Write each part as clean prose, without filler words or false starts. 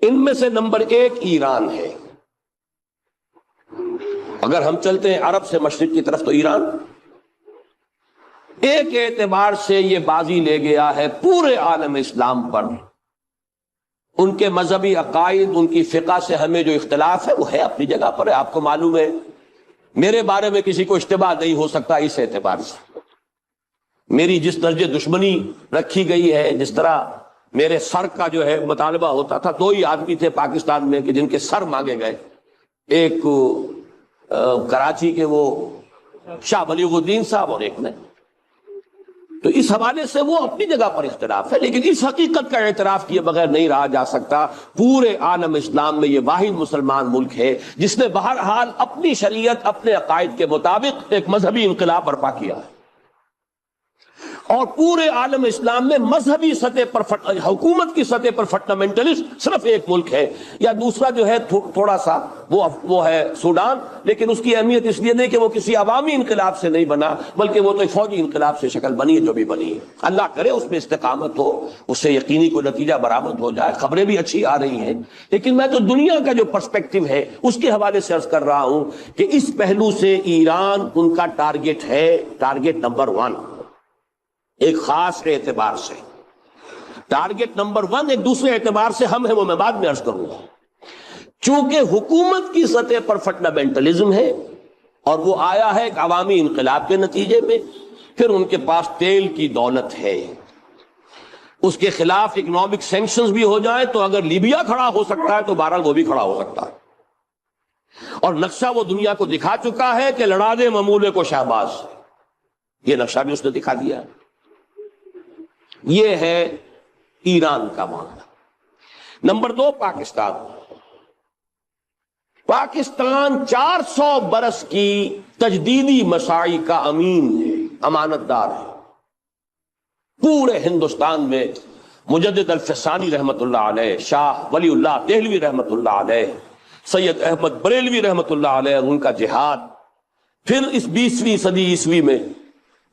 ان میں سے نمبر 1 ایران ہے۔ اگر ہم چلتے ہیں عرب سے مشرق کی طرف تو ایران ایک اعتبار سے یہ بازی لے گیا ہے پورے عالم اسلام پر۔ ان کے مذہبی عقائد، ان کی فقہ سے ہمیں جو اختلاف ہے وہ ہے اپنی جگہ پر ہے۔ آپ کو معلوم ہے میرے بارے میں کسی کو اشتباہ نہیں ہو سکتا اس اعتبار سے۔ میری جس درجے دشمنی رکھی گئی ہے، جس طرح میرے سر کا جو ہے مطالبہ ہوتا تھا، 2 ہی آدمی تھے پاکستان میں کہ جن کے سر مانگے گئے، ایک کراچی کے وہ شاہ بلیغ الدین صاحب اور ایک نے۔ تو اس حوالے سے وہ اپنی جگہ پر اختلاف ہے، لیکن اس حقیقت کا اعتراف کیے بغیر نہیں رہا جا سکتا پورے عالم اسلام میں یہ واحد مسلمان ملک ہے جس نے بہرحال اپنی شریعت، اپنے عقائد کے مطابق ایک مذہبی انقلاب برپا کیا ہے، اور پورے عالم اسلام میں مذہبی سطح پر حکومت کی سطح پر فنڈامنٹلسٹ صرف ایک ملک ہے، یا دوسرا جو ہے تھوڑا سا وہ ہے سوڈان، لیکن اس کی اہمیت اس لیے نہیں کہ وہ کسی عوامی انقلاب سے نہیں بنا، بلکہ وہ تو فوجی انقلاب سے شکل بنی ہے جو بھی بنی ہے۔ اللہ کرے اس میں استقامت ہو، اس سے یقینی کوئی نتیجہ برآمد ہو جائے۔ خبریں بھی اچھی آ رہی ہیں، لیکن میں تو دنیا کا جو پرسپیکٹو ہے اس کے حوالے سے عرض کر رہا ہوں کہ اس پہلو سے ایران ان کا ٹارگٹ ہے، ٹارگٹ نمبر 1 ایک خاص اعتبار سے۔ ٹارگٹ نمبر 1 ایک دوسرے اعتبار سے ہم ہے، وہ میں بعد میں عرض کروں گا۔ چونکہ حکومت کی سطح پر فنڈامنٹلزم ہے اور وہ آیا ہے ایک عوامی انقلاب کے نتیجے میں، پھر ان کے پاس تیل کی دولت ہے، اس کے خلاف اکنامک سینکشنز بھی ہو جائیں تو اگر لیبیا کھڑا ہو سکتا ہے تو بہرحال وہ بھی کھڑا ہو سکتا ہے، اور نقشہ وہ دنیا کو دکھا چکا ہے کہ لڑا دے ممولے کو شہباز، یہ نقشہ بھی اس نے دکھا دیا ہے۔ یہ ہے ایران کا معاملہ۔ نمبر 2 پاکستان۔ پاکستان 400 برس کی تجدیدی مساعی کا امین ہے، امانت دار ہے۔ پورے ہندوستان میں مجدد الفسانی رحمت اللہ علیہ، شاہ ولی اللہ دہلوی رحمت اللہ علیہ، سید احمد بریلوی رحمت اللہ علیہ، ان کا جہاد، پھر اس 20ویں صدی عیسوی میں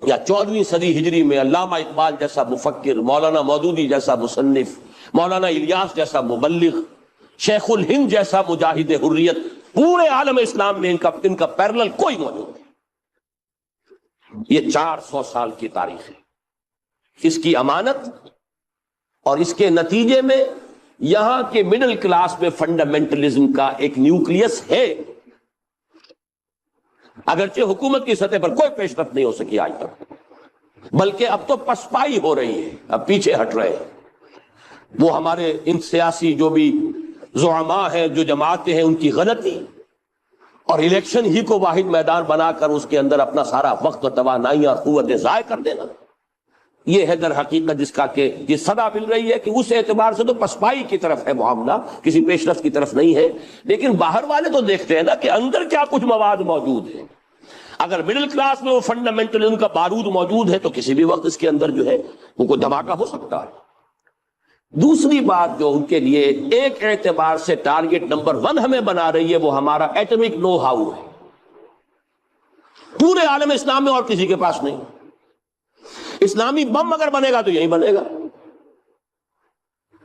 یا 14ویں صدی ہجری میں علامہ اقبال جیسا مفکر، مولانا مودودی جیسا مصنف، مولانا الیاس جیسا مبلغ، شیخ الہند جیسا مجاہد حریت، پورے عالم اسلام میں ان کا پیرلل کوئی موجود نہیں۔ یہ 400 سال کی تاریخ ہے، اس کی امانت اور اس کے نتیجے میں یہاں کے مڈل کلاس میں فنڈامنٹلزم کا ایک نیوکلیس ہے، اگرچہ حکومت کی سطح پر کوئی پیش رفت نہیں ہو سکی آج تک، بلکہ اب تو پسپائی ہو رہی ہے، اب پیچھے ہٹ رہے ہیں۔ وہ ہمارے ان سیاسی جو بھی زعماء ہیں، جو جماعتیں ہیں، ان کی غلطی اور الیکشن ہی کو واحد میدان بنا کر اس کے اندر اپنا سارا وقت و توانائی اور قوتیں ضائع کر دینا، یہ ہے در حقیقت جس کا کہ یہ صدا مل رہی ہے کہ اس اعتبار سے تو پسپائی کی طرف ہے معاملہ، کسی پیش رفت کی طرف نہیں ہے۔ لیکن باہر والے تو دیکھتے ہیں نا کہ اندر کیا کچھ مواد موجود ہے۔ اگر مڈل کلاس میں وہ فنڈامنٹلزم کا بارود موجود ہے تو کسی بھی وقت اس کے اندر جو ہے وہ کوئی دھماکہ ہو سکتا ہے۔ دوسری بات جو ان کے لیے ایک اعتبار سے ٹارگٹ نمبر 1 ہمیں بنا رہی ہے، وہ ہمارا ایٹمک نو ہاؤ ہے، پورے عالم اسلام میں اور کسی کے پاس نہیں۔ اسلامی بم اگر بنے گا تو یہی بنے گا۔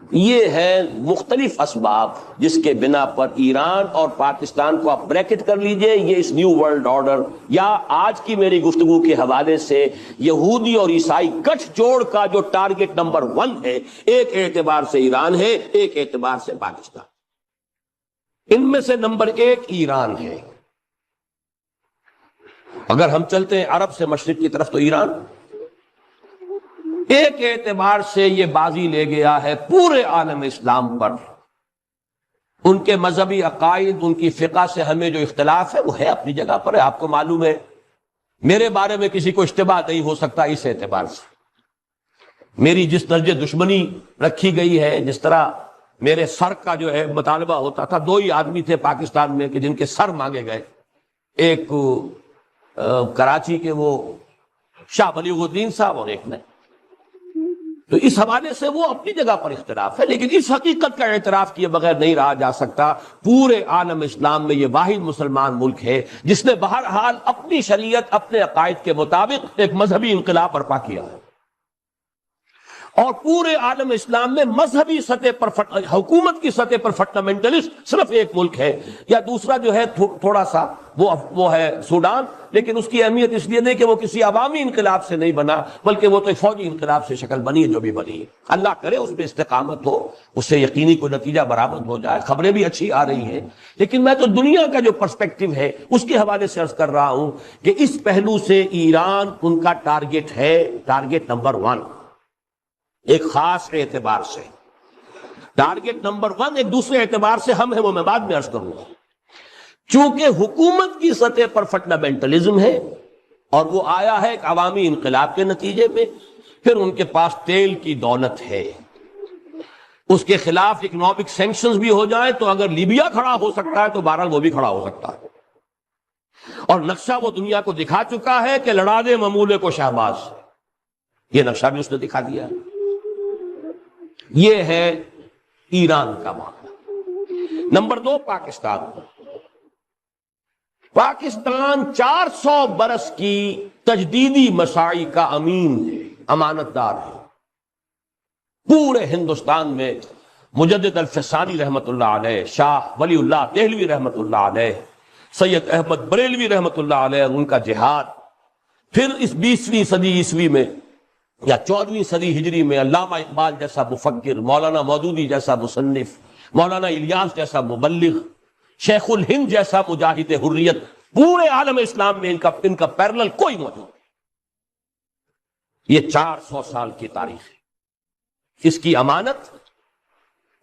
یہ ہے مختلف اسباب جس کے بنا پر ایران اور پاکستان کو آپ بریکٹ کر لیجئے، یہ اس نیو ورلڈ آرڈر یا آج کی میری گفتگو کے حوالے سے یہودی اور عیسائی گٹھ جوڑ کا جو ٹارگٹ نمبر 1 ہے، ایک اعتبار سے ایران ہے، ایک اعتبار سے پاکستان۔ ان میں سے نمبر 1 ایران ہے۔ اگر ہم چلتے ہیں عرب سے مشرق کی طرف تو ایران ایک اعتبار سے یہ بازی لے گیا ہے پورے عالم اسلام پر۔ ان کے مذہبی عقائد، ان کی فقہ سے ہمیں جو اختلاف ہے وہ ہے اپنی جگہ پر ہے۔ آپ کو معلوم ہے میرے بارے میں کسی کو اشتباہ نہیں ہو سکتا اس اعتبار سے۔ میری جس درجے دشمنی رکھی گئی ہے، جس طرح میرے سر کا جو ہے مطالبہ ہوتا تھا، 2 ہی آدمی تھے پاکستان میں کہ جن کے سر مانگے گئے، ایک کراچی کے وہ شاہ بلیغ الدین صاحب اور ایک نے۔ تو اس حوالے سے وہ اپنی جگہ پر اختلاف ہے، لیکن اس حقیقت کا اعتراف کیے بغیر نہیں رہا جا سکتا پورے عالم اسلام میں یہ واحد مسلمان ملک ہے جس نے بہرحال اپنی شریعت، اپنے عقائد کے مطابق ایک مذہبی انقلاب برپا کیا ہے، اور پورے عالم اسلام میں مذہبی سطح پر حکومت کی سطح پر فنڈامنٹلسٹ صرف ایک ملک ہے، یا دوسرا جو ہے تھوڑا سا وہ ہے سوڈان، لیکن اس کی اہمیت اس لیے نہیں کہ وہ کسی عوامی انقلاب سے نہیں بنا، بلکہ وہ تو ایک فوجی انقلاب سے شکل بنی ہے جو بھی بنی ہے۔ اللہ کرے اس پہ استقامت ہو، اس سے یقینی کوئی نتیجہ برآمد ہو جائے۔ خبریں بھی اچھی آ رہی ہیں، لیکن میں تو دنیا کا جو پرسپیکٹو ہے اس کے حوالے سے عرض کر رہا ہوں کہ اس پہلو سے ایران ان کا ٹارگٹ ہے، ٹارگٹ نمبر 1 ایک خاص اعتبار سے۔ ٹارگٹ نمبر 1 ایک دوسرے اعتبار سے ہم ہیں، وہ میں بعد میں عرض کروں گا۔ چونکہ حکومت کی سطح پر فنڈامنٹلزم ہے اور وہ آیا ہے ایک عوامی انقلاب کے نتیجے میں، پھر ان کے پاس تیل کی دولت ہے، اس کے خلاف اکنامک سینکشنز بھی ہو جائیں تو اگر لیبیا کھڑا ہو سکتا ہے تو بہرحال وہ بھی کھڑا ہو سکتا ہے، اور نقشہ وہ دنیا کو دکھا چکا ہے کہ لڑا دے ممولے کو شہباز، یہ نقشہ بھی اس نے دکھا دیا۔ یہ ہے ایران کا معاملہ۔ نمبر 2 پاکستان۔ پاکستان 400 برس کی تجدیدی مساعی کا امین ہے، امانت دار ہے۔ پورے ہندوستان میں مجدد الفسانی رحمت اللہ علیہ، شاہ ولی اللہ دہلوی رحمت اللہ علیہ، سید احمد بریلوی رحمت اللہ علیہ، ان کا جہاد، پھر اس 20ویں صدی عیسوی میں یا 14ویں صدی ہجری میں علامہ اقبال جیسا مفکر، مولانا مودودی جیسا مصنف، مولانا الیاس جیسا مبلغ، شیخ الہند جیسا مجاہد حریت، پورے عالم اسلام میں ان کا پیرلل کوئی موجود نہیں۔ یہ 400 سال کی تاریخ ہے، اس کی امانت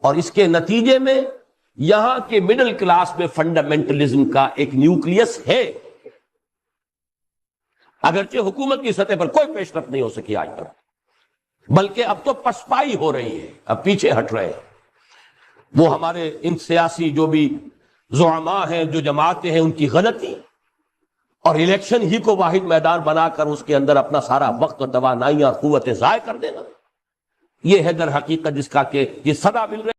اور اس کے نتیجے میں یہاں کے مڈل کلاس میں فنڈامنٹلزم کا ایک نیوکلیس ہے، اگرچہ حکومت کی سطح پر کوئی پیش رفت نہیں ہو سکی آج تک، بلکہ اب تو پسپائی ہو رہی ہے، اب پیچھے ہٹ رہے ہیں۔ وہ ہمارے ان سیاسی جو بھی زعماء ہیں، جو جماعتیں ہیں، ان کی غلطی اور الیکشن ہی کو واحد میدان بنا کر اس کے اندر اپنا سارا وقت اور توانائیاں اور قوتیں ضائع کر دینا، یہ ہے در حقیقت جس کا کہ یہ صدا مل رہی